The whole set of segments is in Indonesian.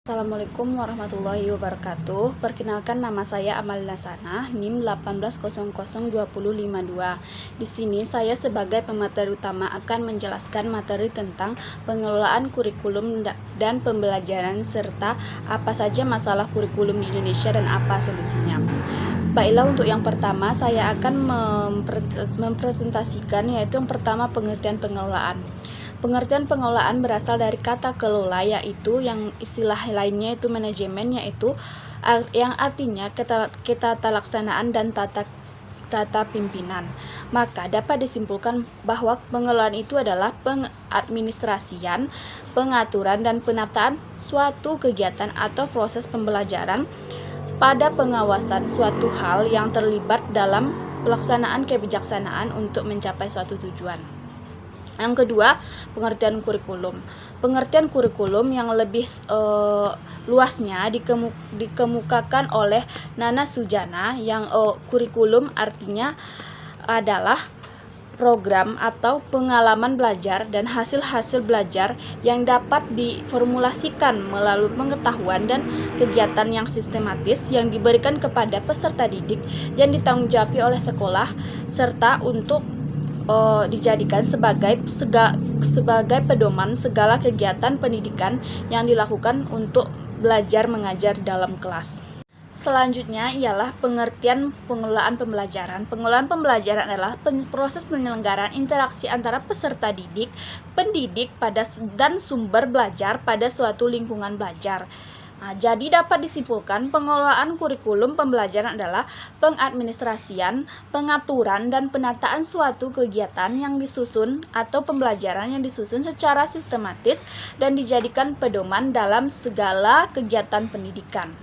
Assalamualaikum warahmatullahi wabarakatuh. Perkenalkan, nama saya Amalina Sana, NIM 18002052. Di sini saya sebagai pemateri utama akan menjelaskan materi tentang pengelolaan kurikulum dan pembelajaran serta apa saja masalah kurikulum di Indonesia dan apa solusinya. Baiklah, untuk yang pertama saya akan mempresentasikan, yaitu yang pertama pengertian pengelolaan. Pengertian pengelolaan berasal dari kata kelola, yaitu yang istilah lainnya itu manajemen, yaitu yang artinya ketata laksanaan dan tata pimpinan. Maka dapat disimpulkan bahwa pengelolaan itu adalah pengadministrasian, pengaturan dan penataan suatu kegiatan atau proses pembelajaran pada pengawasan suatu hal yang terlibat dalam pelaksanaan kebijaksanaan untuk mencapai suatu tujuan. Yang kedua, pengertian kurikulum. Pengertian kurikulum yang lebih luasnya dikemukakan oleh Nana Sujana, yang kurikulum artinya adalah program atau pengalaman belajar dan hasil-hasil belajar yang dapat diformulasikan melalui pengetahuan dan kegiatan yang sistematis yang diberikan kepada peserta didik yang ditanggung-jawabi oleh sekolah, serta untuk dijadikan sebagai pedoman segala kegiatan pendidikan yang dilakukan untuk belajar mengajar dalam kelas. Selanjutnya ialah pengertian pengelolaan pembelajaran. Pengelolaan pembelajaran adalah proses penyelenggaraan interaksi antara peserta didik, pendidik dan sumber belajar pada suatu lingkungan belajar. Jadi dapat disimpulkan pengelolaan kurikulum pembelajaran adalah pengadministrasian, pengaturan, dan penataan suatu kegiatan yang disusun atau pembelajaran yang disusun secara sistematis dan dijadikan pedoman dalam segala kegiatan pendidikan.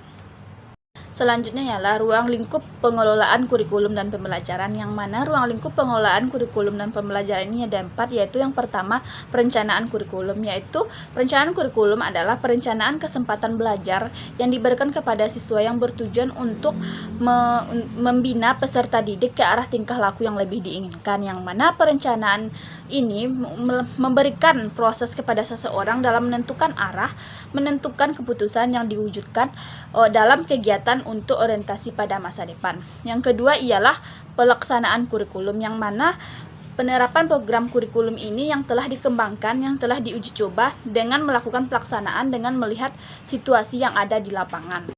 Selanjutnya ialah ruang lingkup pengelolaan kurikulum dan pembelajaran, yang mana ruang lingkup pengelolaan kurikulum dan pembelajaran ini ada 4, yaitu yang pertama perencanaan kurikulum, yaitu perencanaan kurikulum adalah perencanaan kesempatan belajar yang diberikan kepada siswa yang bertujuan untuk membina peserta didik ke arah tingkah laku yang lebih diinginkan, yang mana perencanaan ini memberikan proses kepada seseorang dalam menentukan arah, menentukan keputusan yang diwujudkan dalam kegiatan untuk orientasi pada masa depan. Yang kedua ialah pelaksanaan kurikulum, yang mana penerapan program kurikulum ini yang telah dikembangkan, yang telah diuji coba dengan melakukan pelaksanaan dengan melihat situasi yang ada di lapangan.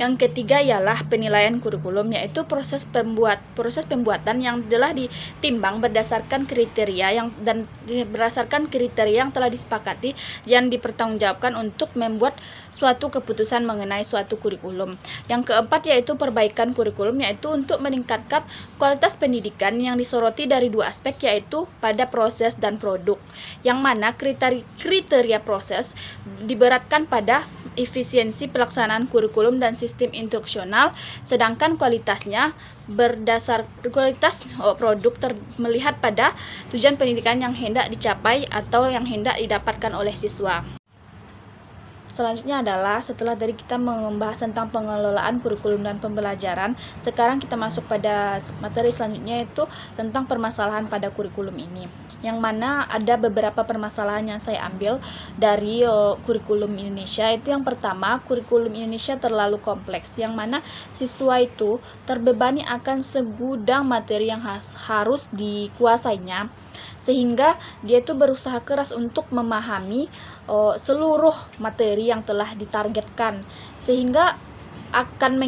Yang ketiga ialah penilaian kurikulum, yaitu proses pembuatan yang telah ditimbang berdasarkan kriteria yang telah disepakati yang dipertanggungjawabkan untuk membuat suatu keputusan mengenai suatu kurikulum. Yang keempat yaitu perbaikan kurikulum, yaitu untuk meningkatkan kualitas pendidikan yang disoroti dari dua aspek, yaitu pada proses dan produk, yang mana kriteria proses diberatkan pada efisiensi pelaksanaan kurikulum dan sistem instruksional, sedangkan kualitas produk melihat pada tujuan pendidikan yang hendak dicapai atau yang hendak didapatkan oleh siswa. Selanjutnya adalah setelah dari kita membahas tentang pengelolaan kurikulum dan pembelajaran, sekarang kita masuk pada materi selanjutnya, yaitu tentang permasalahan pada kurikulum ini, yang mana ada beberapa permasalahan yang saya ambil dari kurikulum Indonesia. Itu yang pertama, kurikulum Indonesia terlalu kompleks, yang mana siswa itu terbebani akan segudang materi yang harus dikuasainya, sehingga dia itu berusaha keras untuk memahami seluruh materi yang telah ditargetkan, sehingga akan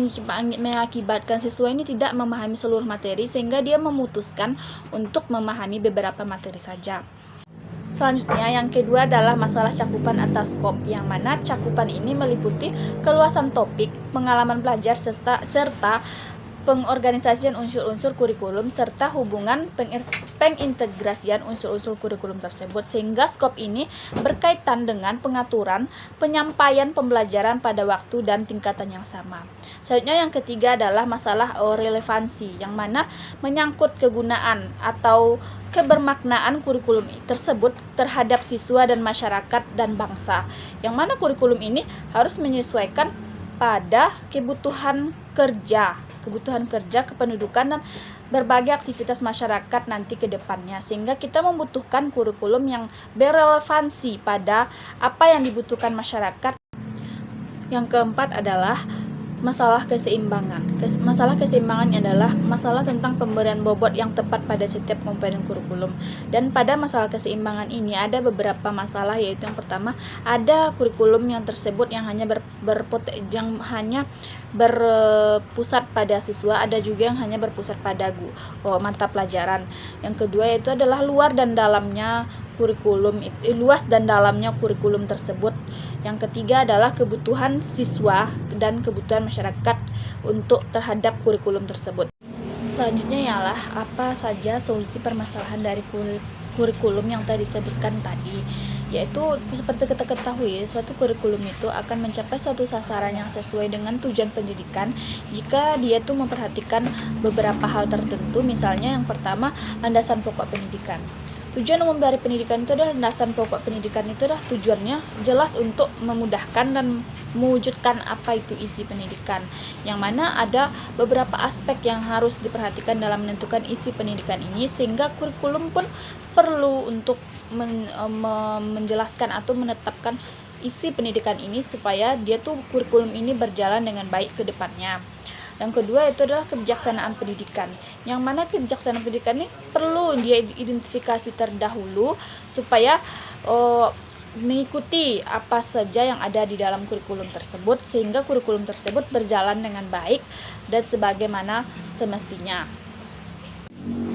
mengakibatkan siswa ini tidak memahami seluruh materi, sehingga dia memutuskan untuk memahami beberapa materi saja. Selanjutnya, yang kedua adalah masalah cakupan atau skop, yang mana cakupan ini meliputi keluasan topik, pengalaman belajar, serta pengorganisasian unsur-unsur kurikulum serta hubungan pengintegrasian unsur-unsur kurikulum tersebut, sehingga skop ini berkaitan dengan pengaturan penyampaian pembelajaran pada waktu dan tingkatan yang sama. Selanjutnya, yang ketiga adalah masalah relevansi, yang mana menyangkut kegunaan atau kebermaknaan kurikulum tersebut terhadap siswa dan masyarakat dan bangsa, yang mana kurikulum ini harus menyesuaikan pada kebutuhan kerja, kependudukan, dan berbagai aktivitas masyarakat nanti ke depannya, sehingga kita membutuhkan kurikulum yang berelevansi pada apa yang dibutuhkan masyarakat Yang keempat adalah masalah keseimbangan. Masalah keseimbangan adalah masalah tentang pemberian bobot yang tepat pada setiap komponen kurikulum. Dan pada masalah keseimbangan ini ada beberapa masalah, yaitu yang pertama, ada kurikulum yang tersebut yang hanya berpusat pada siswa, ada juga yang hanya berpusat pada mata pelajaran. Yang kedua yaitu adalah luas dan dalamnya kurikulum tersebut. Yang ketiga adalah kebutuhan siswa dan kebutuhan masyarakat untuk terhadap kurikulum tersebut. Selanjutnya ialah apa saja solusi permasalahan dari kurikulum yang tadi disebutkan tadi, yaitu seperti kita ketahui, suatu kurikulum itu akan mencapai suatu sasaran yang sesuai dengan tujuan pendidikan jika dia tuh memperhatikan beberapa hal tertentu. Misalnya yang pertama, landasan pokok pendidikan. Tujuan umum dari pendidikan itu adalah landasan pokok pendidikan itu adalah tujuannya jelas untuk memudahkan dan mewujudkan apa itu isi pendidikan, yang mana ada beberapa aspek yang harus diperhatikan dalam menentukan isi pendidikan ini, sehingga kurikulum pun perlu untuk menjelaskan atau menetapkan isi pendidikan ini supaya dia tuh kurikulum ini berjalan dengan baik ke depannya. Yang kedua itu adalah kebijaksanaan pendidikan, yang mana kebijaksanaan pendidikan ini perlu dia identifikasi terdahulu supaya mengikuti apa saja yang ada di dalam kurikulum tersebut, sehingga kurikulum tersebut berjalan dengan baik dan sebagaimana semestinya.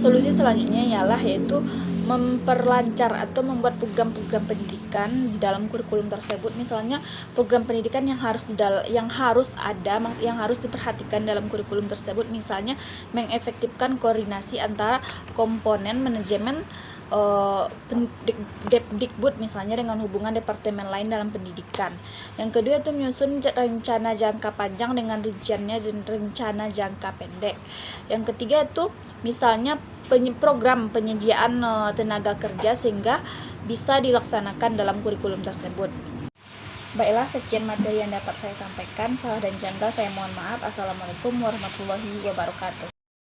Solusi selanjutnya ialah yaitu memperlancar atau membuat program-program pendidikan di dalam kurikulum tersebut. Misalnya program pendidikan yang harus diperhatikan dalam kurikulum tersebut, misalnya mengefektifkan koordinasi antara komponen manajemen Dikbud misalnya dengan hubungan departemen lain dalam pendidikan. Yang kedua itu menyusun rencana jangka panjang dengan rencana jangka pendek. Yang ketiga itu misalnya program penyediaan tenaga kerja sehingga bisa dilaksanakan dalam kurikulum tersebut. Baiklah, sekian materi yang dapat saya sampaikan. Salah dan janggal saya mohon maaf. Assalamualaikum warahmatullahi wabarakatuh.